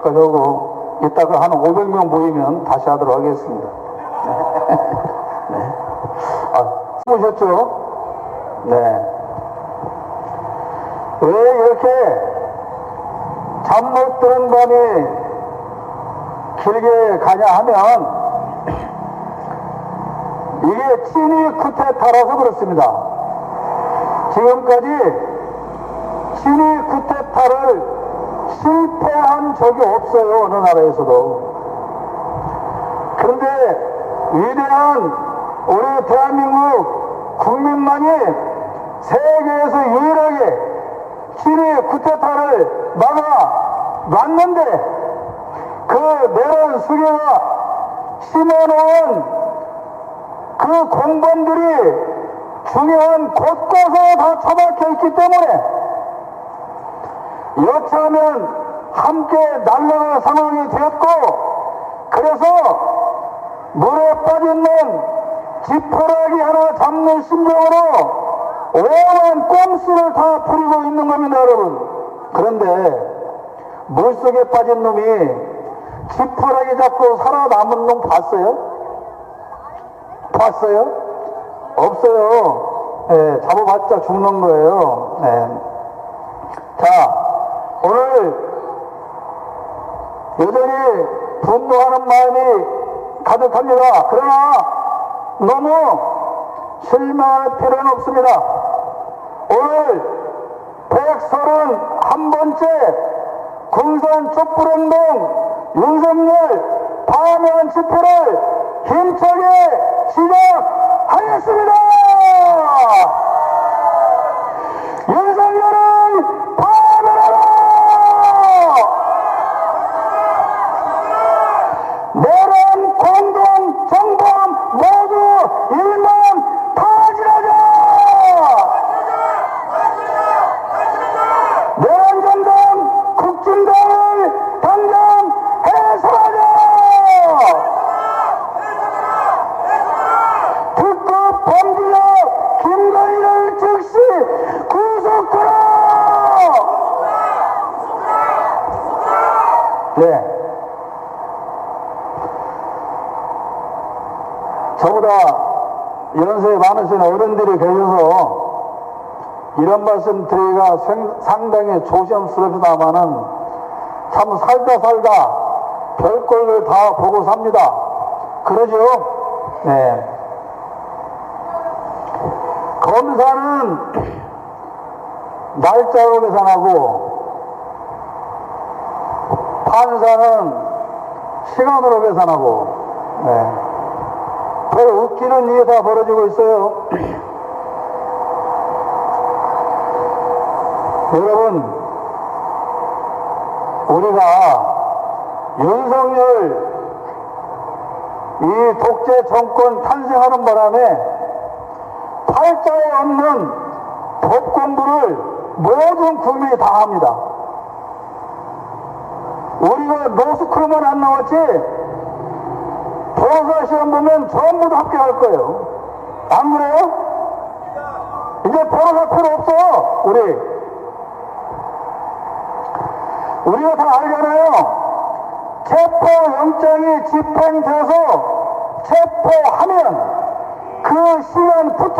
여기까지 하고 이따가 한 500명 모이면 다시 하도록 하겠습니다. 네. 보셨죠? 네. 왜 이렇게 잠 못 드는 밤이 길게 가냐 하면 이게 친위 쿠데타라서 그렇습니다. 지금까지 친위 쿠데타를 실패한 적이 없어요. 어느 나라에서도. 그런데 위대한 우리 대한민국 국민만이 세계에서 유일하게 친위 쿠데타를 막아놨는데 그 내란 수괴가 심어놓은 그 공범들이 중요한 곳곳에 다 처박혀 있기 때문에 여차하면 함께 날아갈 상황이 되었고, 그래서 물에 빠진 놈 지푸라기 하나 잡는 심정으로 오만 꼼수를 다 부리고 있는 겁니다, 여러분. 그런데 물속에 빠진 놈이 지푸라기 잡고 살아남은 놈 봤어요? 봤어요? 없어요. 네, 잡아봤자 죽는 거예요. 네. 자, 오늘 여전히 분노하는 마음이 가득합니다. 그러나 너무 실망할 필요는 없습니다. 오늘 131번째 군산 촛불운동 윤석열 파면 집회를 힘차게 시작하겠습니다. 윤석열은 파면하라! 내란 공동 정범 모두 일만 파지하자! 내란 정당 국진당을 당장 해산하자! 특급 범죄자 김건희를 즉시 구속하라! 네. 저보다 연세 많으신 어른들이 계셔서 이런 말씀 드리기가 상당히 조심스럽다마는 참 살다 별꼴을 다 보고 삽니다. 그러죠? 네. 검사는 날짜로 계산하고 판사는 시간으로 계산하고, 네. 별 웃기는 일이 다 벌어지고 있어요. 여러분, 우리가 윤석열 이 독재 정권 탄생하는 바람에 팔자에 없는 법 공부를 모든 국민이 다 합니다. 우리가 로스쿨만 안 나왔지 변호사 시험 보면 전부 다 합격할 거예요. 안 그래요? 이제 변호사 필요 없어. 우리가 다 알잖아요. 체포영장이 집행돼서 체포하면 그 시간부터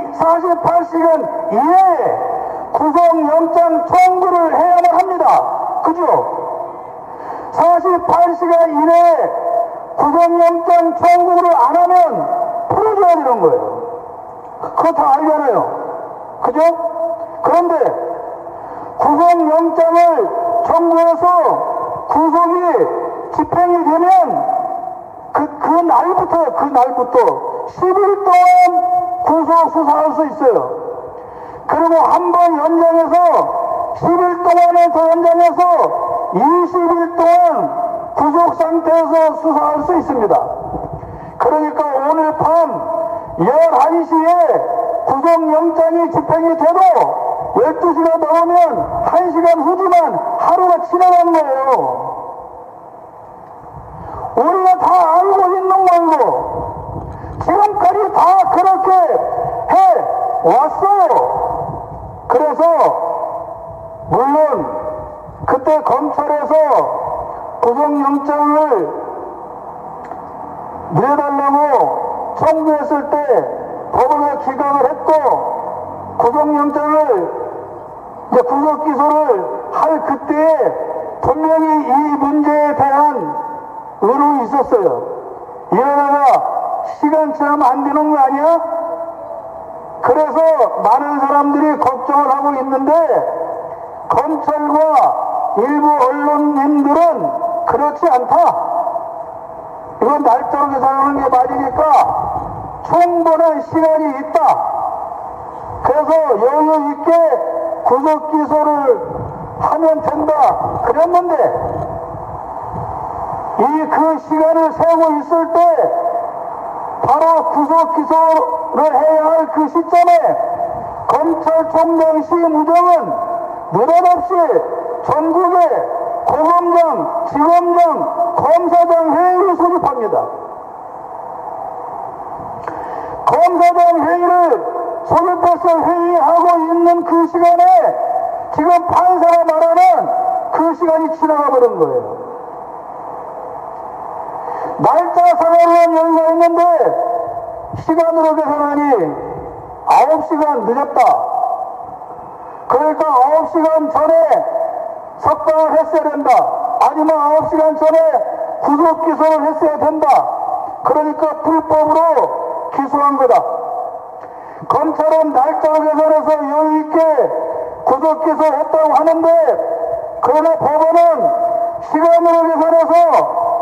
48시간 이내에 구속영장 청구를 해야만 합니다. 그죠? 48시간 이내에 구속영장 청구를 안 하면 풀어줘야 되는 거예요. 그거 다 알잖아요. 그죠? 그런데 구속영장을 청구해서 구속이 집행이 되면 그 날부터 10일 동안 구속 수사할 수 있어요. 그리고 한 번 연장해서 10일 동안에 더 연장해서 20일 동안 구속 상태에서 수사할 수 있습니다. 그러니까 오늘 밤 11시에 구속영장이 집행이 돼도 12시가 넘으면 1시간 후지만 하루가 지나간 거예요. 우리가 다 알고 있는 걸로 지금까지 다 그렇게 해 왔어요. 그래서 물론 그 구속영장을 내달라고 청구했을 때 법원에 기각을 했고, 구속영장을 이제 구속기소를 할 그때에 분명히 이 문제에 대한 의논이 있었어요. 이러다가 시간 지나면 안 되는 거 아니야? 그래서 많은 사람들이 걱정을 하고 있는데, 검찰과 일부 언론인들은 그렇지 않다. 이건 날짜로 계산하는 게 맞으니까 충분한 시간이 있다. 그래서 여유 있게 구속 기소를 하면 된다. 그랬는데 이 그 시간을 세고 있을 때 바로 구속 기소를 해야 할 그 시점에 검찰총장 심우정은 느닷없이 전국의 고검장, 지검장, 검사장 회의를 소집합니다. 검사장 회의를 소집해서 회의하고 있는 그 시간에 지금 판사가 말하는 그 시간이 지나가 버린 거예요. 날짜 상황은 여유가 있는데 시간으로 계산하니 9시간 늦었다. 그러니까 9시간 전에 석방을 했어야 된다. 아니면 9시간 전에 구속 기소를 했어야 된다. 그러니까 불법으로 기소한 거다. 검찰은 날짜로 계산해서 여유 있게 구속 기소를 했다고 하는데, 그러나 법원은 시간으로 계산해서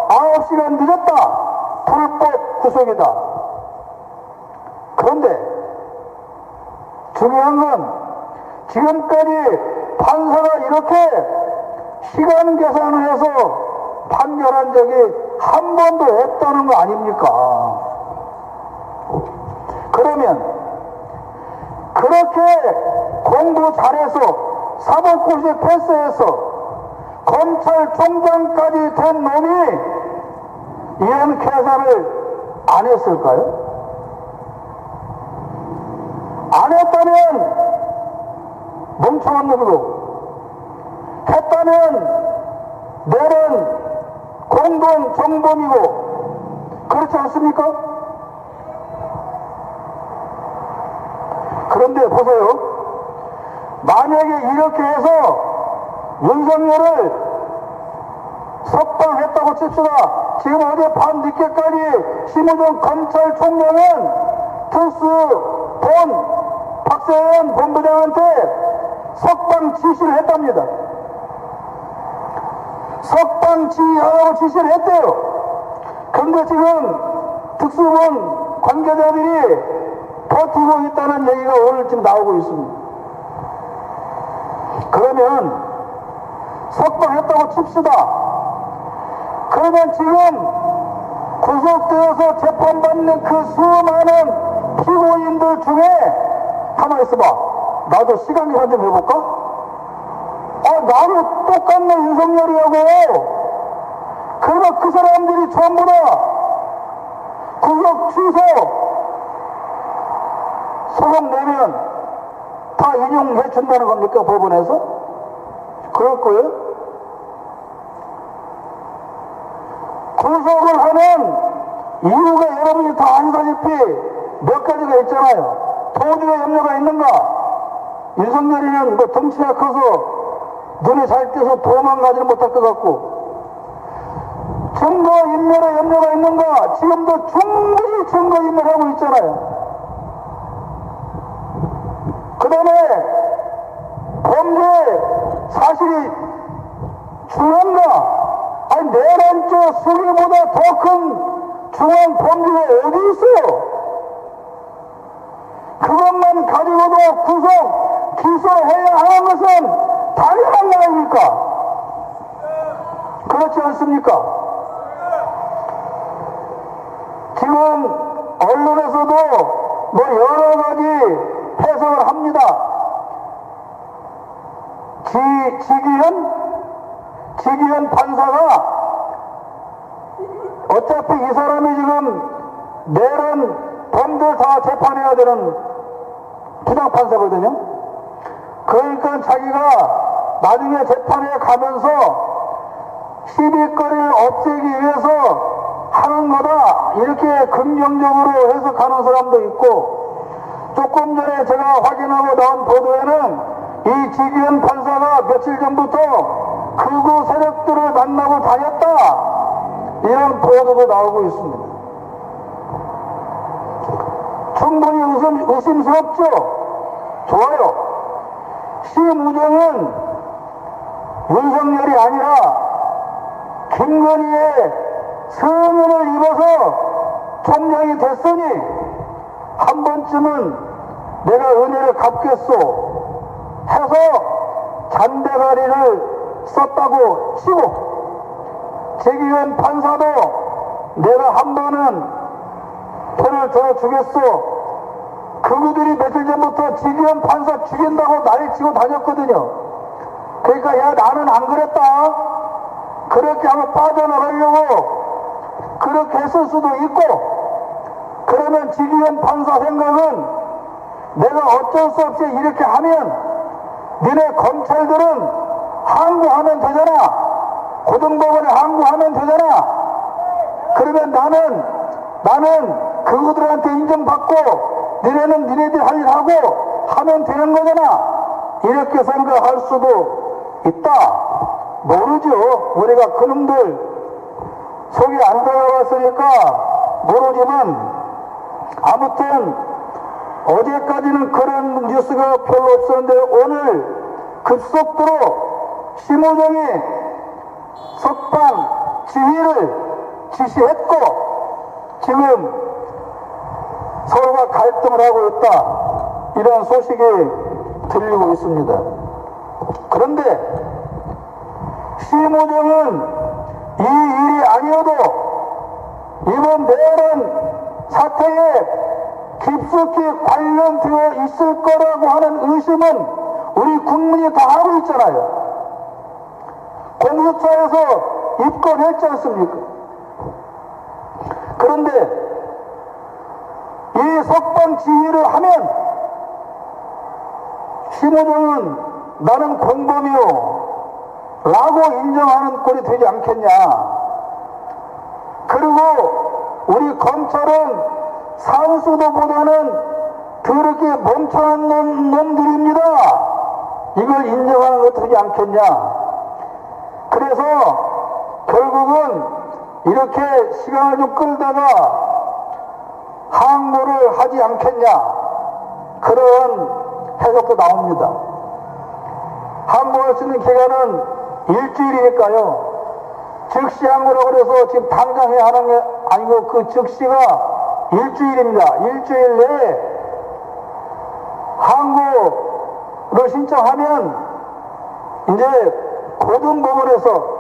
9시간 늦었다. 불법 구속이다. 그런데 중요한 건 지금까지 판사가 이렇게 시간 계산을 해서 판결한 적이 한 번도 없다는 거 아닙니까? 그러면 그렇게 공부 잘해서 사법고시 패스해서 검찰총장까지 된 놈이 이런 계산을 안 했을까요? 안 했다면 멍청한 놈이고, 했다면 내는 공동 정범이고, 그렇지 않습니까? 그런데 보세요. 만약에 이렇게 해서 윤석열을 석방했다고 칩시다. 지금 어제 밤 늦게까지 심우정 검찰총장은 특수 본 박세현 본부장한테 석방 지시를 했답니다. 석방 지휘하라고 지시를 했대요. 그런데 지금 특수본 관계자들이 버티고 있다는 얘기가 오늘 지금 나오고 있습니다. 그러면 석방했다고 칩시다. 그러면 지금 구속되어서 재판받는 그 수많은 피고인들 중에, 가만히 있어봐. 나도 시간 계산 좀 해볼까? 나도 똑같네 윤석열이라고. 그러면 그 사람들이 전부 다 구속 취소 소송 내면 다 인용해 준다는 겁니까, 법원에서? 그럴 거예요? 구속을 하는 이유가 여러분이 다 아시다시피 몇 가지가 있잖아요. 도주의 염려가 있는가? 윤석열이는 뭐 덩치가 커서 눈이 잘 떼서 도망가지는 못할 것 같고, 증거인멸의 염려가 있는가? 지금도 충분히 증거인멸하고 있잖아요. 그 다음에 범죄 사실이 중요한가? 아니, 내란죄 수리보다 더 큰 중한 범죄가 어디 있어요? 그것만 가지고도 구속, 기소해야 하는 것은 당연한 거 아닙니까? 그렇지 않습니까? 지금 언론에서도 뭐 여러 가지 해석을 합니다. 지기현 판사가 어차피 이 사람이 지금 내란 범죄 다 재판해야 되는 부장판사거든요. 그러니까 자기가 나중에 재판에 가면서 시비거리를 없애기 위해서 하는 거다, 이렇게 긍정적으로 해석하는 사람도 있고, 조금 전에 제가 확인하고 나온 보도에는 이 지기현 판사가 며칠 전부터 극우 세력들을 만나고 다녔다, 이런 보도도 나오고 있습니다. 충분히 의심스럽죠? 좋아요. 심우정은 윤석열이 아니라 김건희의 성은을 입어서 총장이 됐으니 한 번쯤은 내가 은혜를 갚겠소 해서 잔대가리를 썼다고 치고, 지기현 판사도 내가 한 번은 표를 들어주겠소, 그들이 며칠 전부터 지기현 판사 죽인다고 난리치고 다녔거든요. 그러니까 야, 나는 안 그랬다, 그렇게 하면 빠져나가려고 그렇게 했을 수도 있고, 그러면 지기현 판사 생각은 내가 어쩔 수 없이 이렇게 하면 니네 검찰들은 항고하면 되잖아, 고등법원에 항고하면 되잖아, 그러면 나는 그들한테 인정받고 니네는 니네들 할 일 하고 하면 되는 거잖아, 이렇게 생각할 수도 있다. 모르죠. 우리가 그놈들 속이 안 들어갔으니까 모르지만, 아무튼 어제까지는 그런 뉴스가 별로 없었는데 오늘 급속도로 심우정이 석방 지휘를 지시했고 지금 서로가 갈등을 하고 있다, 이런 소식이 들리고 있습니다. 그런데 심우정은 이 일이 아니어도 이번 내란 사태에 깊숙이 관련되어 있을 거라고 하는 의심은 우리 국민이 다 하고 있잖아요. 공수처에서 입건했지 않습니까? 그런데 이 석방 지휘를 하면 심우정은 나는 공범이요 라고 인정하는 꼴이 되지 않겠냐. 그리고 우리 검찰은 산수도보다는 더럽게 멍청한 놈들입니다, 이걸 인정하는 것 되지 않겠냐. 그래서 결국은 이렇게 시간을 좀 끌다가 항고를 하지 않겠냐, 그런 해석도 나옵니다. 항고할 수 있는 기간은 일주일이니까요. 즉시 항고라고 해서 지금 당장 해야 하는 게 아니고 그 즉시가 일주일입니다. 일주일 내에 항고를 신청하면 이제 고등법원에서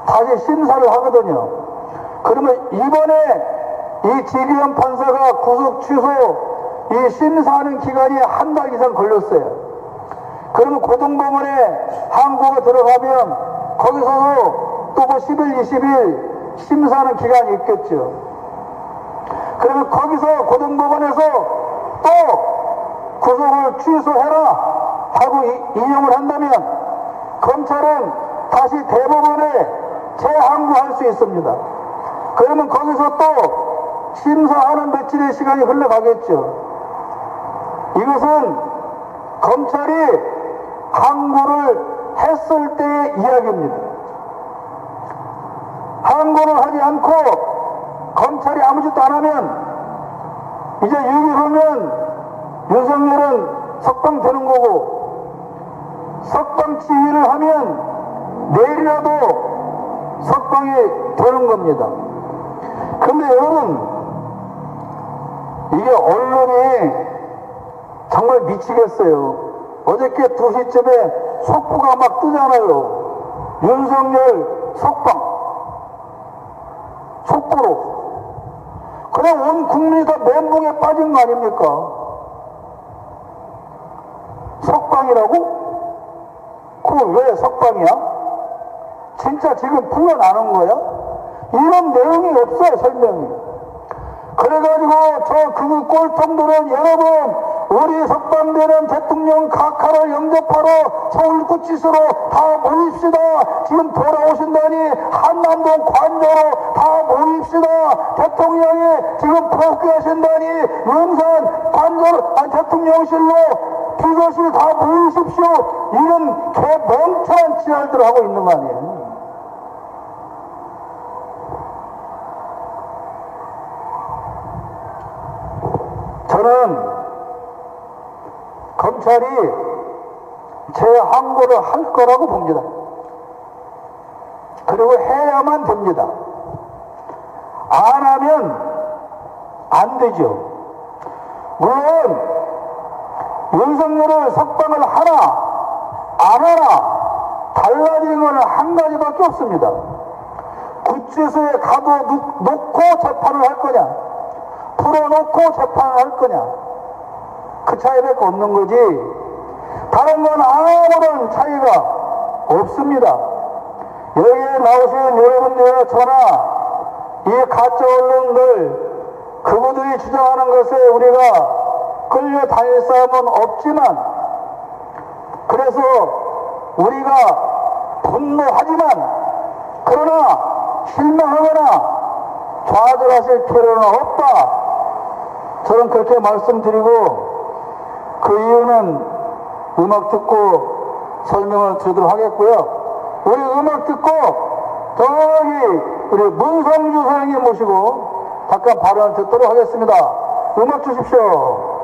다시 심사를 하거든요. 그러면 이번에 이 지기현 판사가 구속 취소 이 심사하는 기간이 한 달 이상 걸렸어요. 그러면 고등법원에 항고가 들어가면 거기서도 또 뭐 10일, 20일 심사하는 기간이 있겠죠. 그러면 거기서 고등법원에서 또 구속을 취소해라 하고 인용을 한다면 검찰은 다시 대법원에 재항고할 수 있습니다. 그러면 거기서 또 심사하는 며칠의 시간이 흘러가겠죠. 이것은 검찰이 항고를 했을 때의 이야기입니다. 항고를 하지 않고 검찰이 아무 짓도 안 하면 이제 6일 후면 윤석열은 석방되는 거고, 석방 지휘를 하면 내일이라도 석방이 되는 겁니다. 근데 여러분, 이게 언론이 정말 미치겠어요. 어저께 2시쯤에 속보가 막 뜨잖아요. 윤석열 석방. 속보로. 그냥 온 국민이 다 멘붕에 빠진 거 아닙니까? 석방이라고? 그럼 왜 석방이야? 진짜 지금 풀려나는 거야? 이런 내용이 없어요, 설명이. 그래가지고 저 그 꼴통들은 여러분 우리 석방되는 대통령 각하를 영접하러 서울구치소로 다 모입시다. 지금 돌아오신다니 한남동 관저로 다 모입시다. 대통령이 지금 복귀하신다니 용산 관저 대통령실로 비서실 다 모이십시오. 이런 개멍청한 지랄들 하고 있는 거 아니에요. 저는 검찰이 제 항고를 할 거라고 봅니다. 그리고 해야만 됩니다. 안 하면 안 되죠. 물론 윤석열을 석방을 하나 안 하나 달라지는 건 한 가지밖에 없습니다. 구치소에 가둬놓고 재판을 할 거냐, 풀어놓고 재판을 할 거냐, 그 차이밖에 없는 거지 다른 건 아무런 차이가 없습니다. 여기에 나오신 여러분들이나 저나 이 가짜 언론들 그분들이 주장하는 것에 우리가 끌려다닐 싸움은 없지만, 그래서 우리가 분노하지만 그러나 실망하거나 좌절하실 필요는 없다. 저는 그렇게 말씀드리고, 그 이유는 음악 듣고 설명을 드리도록 하겠고요. 우리 음악 듣고 저기 우리 문성주 선생님 모시고 잠깐 발언을 듣도록 하겠습니다. 음악 주십시오.